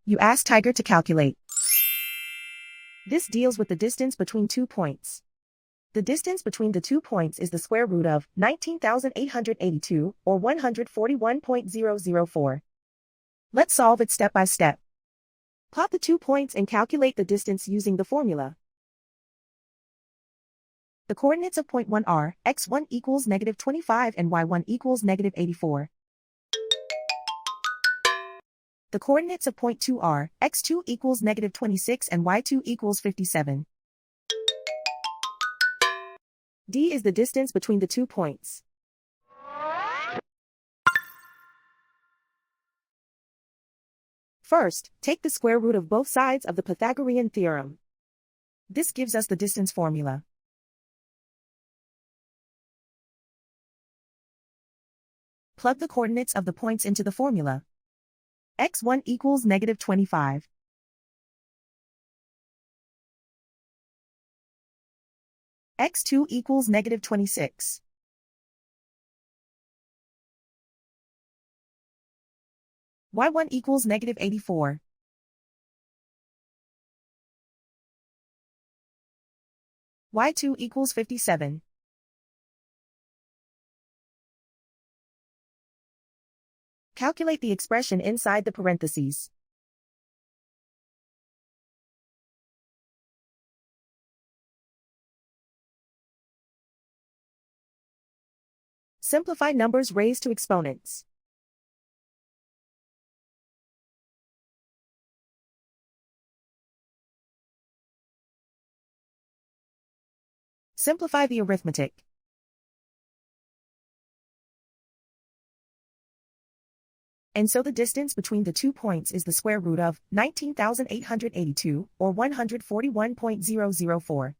You ask Tiger to calculate. This deals with the distance between 2 points. The distance between the 2 points is the square root of 19,882, or 141.004. Let's solve it step by step. Plot the 2 points and calculate the distance using the formula. The coordinates of point 1 are x1 equals -25 and y1 equals -84. The coordinates of point 2 are x2 equals -26 and y2 equals 57. D is the distance between the 2 points. First, take the square root of both sides of the Pythagorean theorem. This gives us the distance formula. Plug the coordinates of the points into the formula. x1 equals -25. x2 equals -26. y1 equals -84. y2 equals 57. Calculate the expression inside the parentheses. Simplify numbers raised to exponents. Simplify the arithmetic. And so the distance between the 2 points is the square root of 19,882, or 141.004.